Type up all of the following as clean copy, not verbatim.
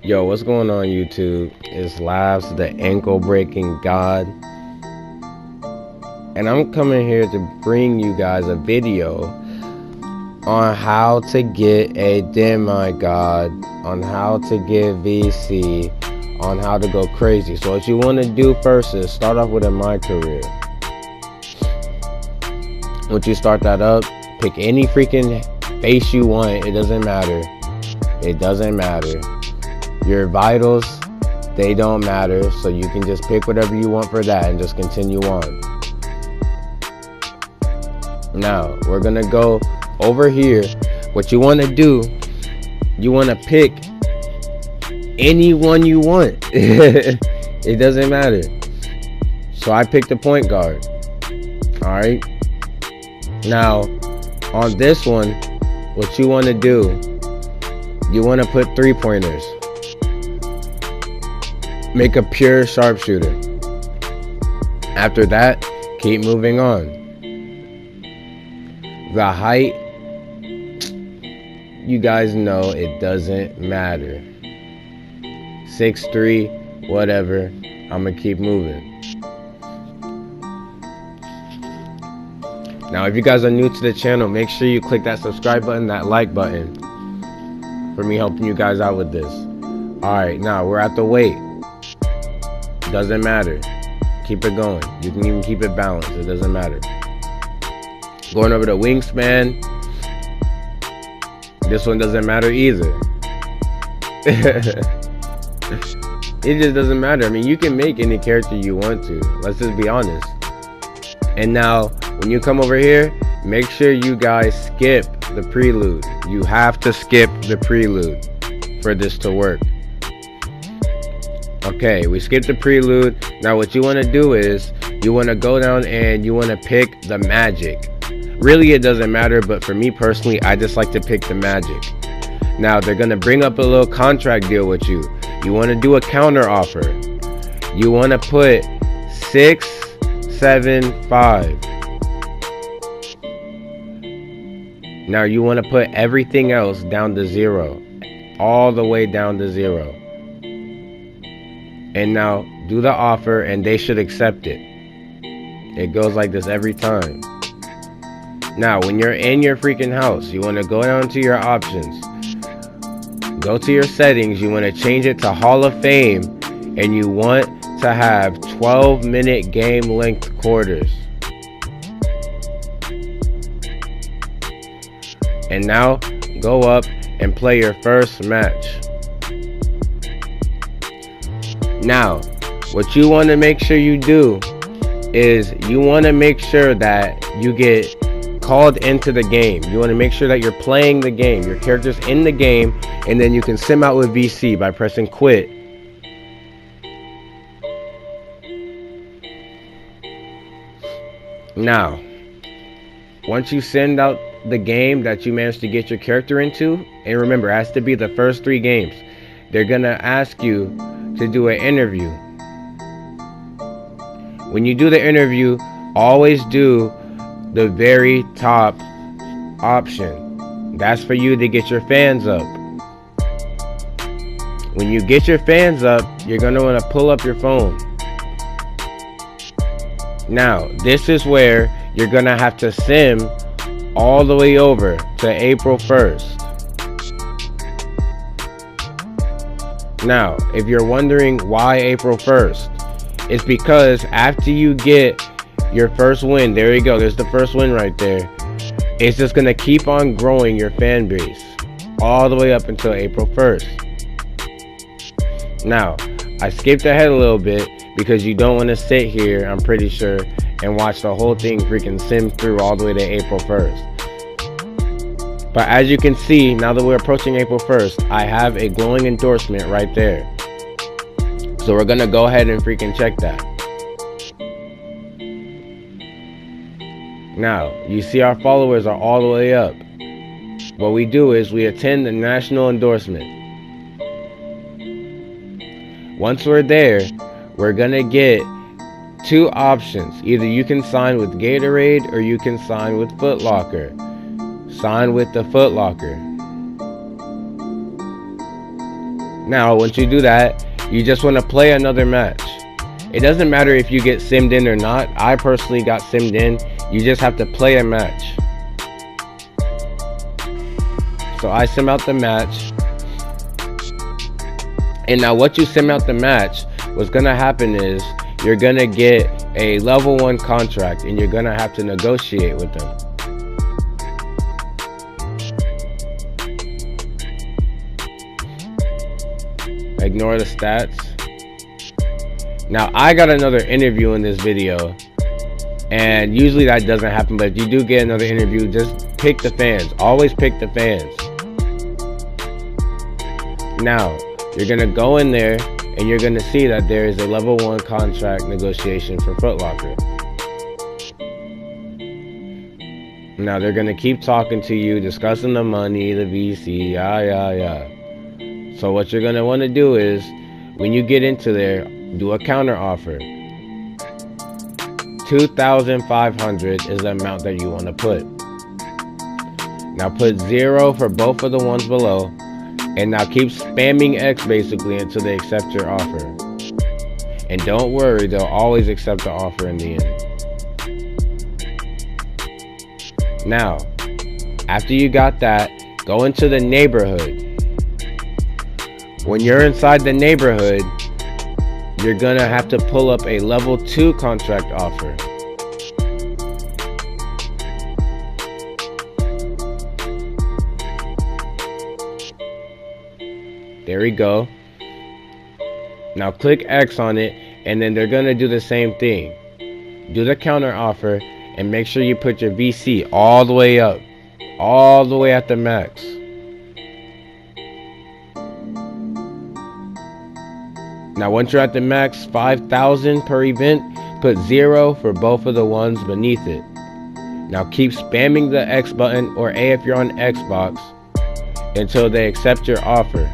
Yo, what's going on YouTube? It's Lives, the ankle breaking God. And I'm coming here to bring you guys a video on how to get a Demigod, on how to get VC, on how to go crazy. So what you want to do first is start off with a My Career. Once you start that up, pick any freaking face you want. It doesn't matter. It doesn't matter. Your vitals, they don't matter, so you can just pick whatever you want for that and just continue on. Now, we're gonna go over here. What you wanna do, you wanna pick anyone you want. It doesn't matter. So I picked the point guard. Alright. Now, on this one, what you wanna do, you wanna put 3-pointers. Make a pure sharpshooter. After that, keep moving on. The height, you guys know it doesn't matter. 6'3", whatever. I'm gonna keep moving. Now, if you guys are new to the channel, make sure you click that subscribe button, that like button, for me helping you guys out with this. Alright, now we're at the weight. Doesn't matter. Keep it going. You can even keep it balanced. It doesn't matter. Going over the wingspan. This one doesn't matter either. It just doesn't matter. I mean, you can make any character you want to. Let's just be honest. And now, when you come over here, make sure you guys skip the prelude. You have to skip the prelude for this to work. Okay, we skipped the prelude. Now what you want to do is you want to go down and you want to pick the magic. Really, it doesn't matter, but for me personally, I just like to pick the magic. Now they're going to bring up a little contract deal with you. You want to do a counter offer. You want to put 675. Now you want to put everything else down to 0. All the way down to 0. And now do the offer and they should accept it. It goes like this every time. Now when you're in your freaking house, you want to go down to your options. Go to your settings. You want to change it to Hall of Fame. And you want to have 12-minute game length quarters. And now go up and play your first match. Now, what you want to make sure you do is you want to make sure that you get called into the game. You want to make sure that you're playing the game. Your character's in the game, and then you can sim out with VC by pressing quit. Now, once you send out the game that you managed to get your character into, and remember, it has to be the first 3 games, they're going to ask you to do an interview. When you do the interview, always do the very top option. That's for you to get your fans up. When you get your fans up, you're going to want to pull up your phone. Now, this is where you're going to have to sim all the way over to April 1st. Now, if you're wondering why April 1st, it's because after you get your first win, there you go, there's the first win right there, it's just going to keep on growing your fan base all the way up until April 1st. Now, I skipped ahead a little bit because you don't want to sit here, I'm pretty sure, and watch the whole thing freaking sim through all the way to April 1st. But as you can see, now that we're approaching April 1st, I have a glowing endorsement right there. So we're going to go ahead and freaking check that. Now, you see our followers are all the way up. What we do is we attend the national endorsement. Once we're there, we're going to get 2 options. Either you can sign with Gatorade or you can sign with Foot Locker. Sign with the Foot Locker. Now, once you do that, you just want to play another match. It doesn't matter if you get simmed in or not. I personally got simmed in. You just have to play a match. So I sim out the match. And now what you sim out the match, what's going to happen is you're going to get a level 1 contract and you're going to have to negotiate with them. Ignore the stats. Now I got another interview in this video, and usually that doesn't happen, but if you do get another interview, just pick the fans. Always pick the fans. Now you're gonna go in there and you're gonna see that there is a level 1 contract negotiation for Foot Locker. Now they're gonna keep talking to you, discussing the money, the VC, yeah. So what you're gonna want to do is, when you get into there, do a counter offer. 2,500 is the amount that you want to put. Now put 0 for both of the ones below, and now keep spamming X basically until they accept your offer. And don't worry, they'll always accept the offer in the end. Now, after you got that, go into the neighborhood. When you're inside the neighborhood, you're gonna have to pull up a level 2 contract offer. There we go. Now click X on it, and then they're gonna do the same thing. Do the counter offer and make sure you put your VC all the way up, all the way at the max. Now once you're at the max, 5,000 per event, put 0 for both of the ones beneath it. Now keep spamming the X button, or A if you're on Xbox, until they accept your offer.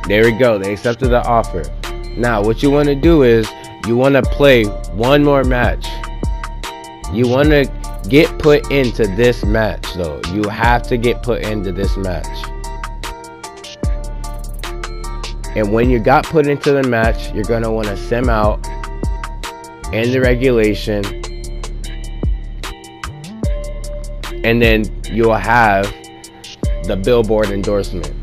There we go, they accepted the offer. Now what you want to do is, you want to play one more match. You want to get put into this match though. You have to get put into this match. And when you got put into the match, you're going to want to sim out, end the regulation, and then you'll have the billboard endorsement.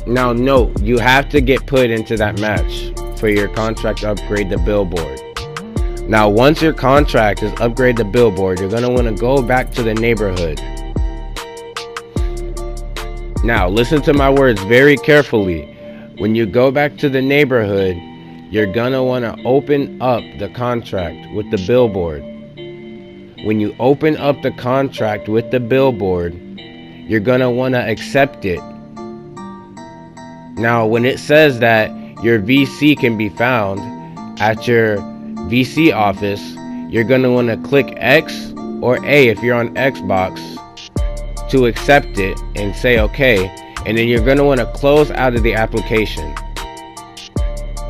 Now note, you have to get put into that match for your contract to upgrade the billboard. Now once your contract is upgraded to billboard, you're going to want to go back to the neighborhood. Now listen to my words very carefully. When you go back to the neighborhood, you're gonna want to open up the contract with the billboard. When you open up the contract with the billboard, you're gonna want to accept it. Now when it says that your VC can be found at your VC office, you're gonna want to click X or A if you're on Xbox to accept it and say okay, and then you're going to want to close out of the application.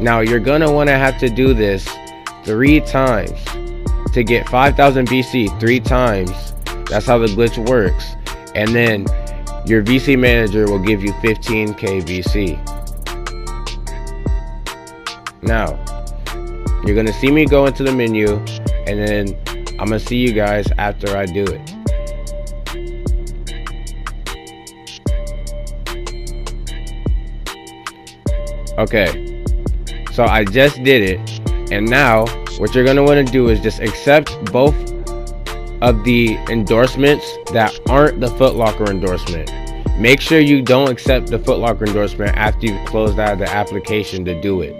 Now you're going to want to have to do this 3 times to get 5,000 VC 3 times. That's how the glitch works. And then your VC manager will give you 15k VC. Now you're going to see me go into the menu, and then I'm going to see you guys after I do it. Okay, so I just did it, and now what you're going to want to do is just accept both of the endorsements that aren't the Foot Locker endorsement. Make sure you don't accept the Foot Locker endorsement after you've closed out of the application to do it.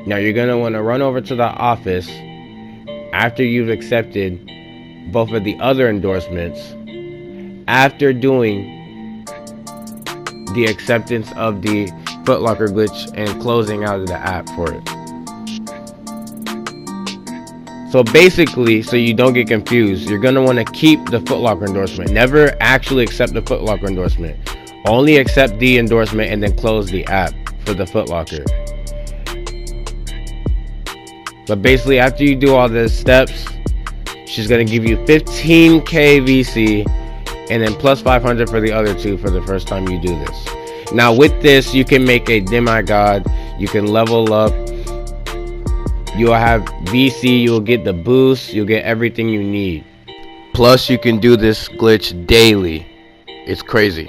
Now you're going to want to run over to the office after you've accepted both of the other endorsements, after doing the acceptance of the Foot Locker glitch and closing out of the app for it. So basically, so you don't get confused, you're going to want to keep the Foot Locker endorsement. Never actually accept the Foot Locker endorsement. Only accept the endorsement and then close the app for the Foot Locker. But basically, after you do all the steps, She's gonna give you 15k VC, and then plus 500 for the other two for the first time you do this. Now with this, you can make a demigod. You can level up. You'll have VC. You'll get the boost. You'll get everything you need. Plus, you can do this glitch daily. It's crazy.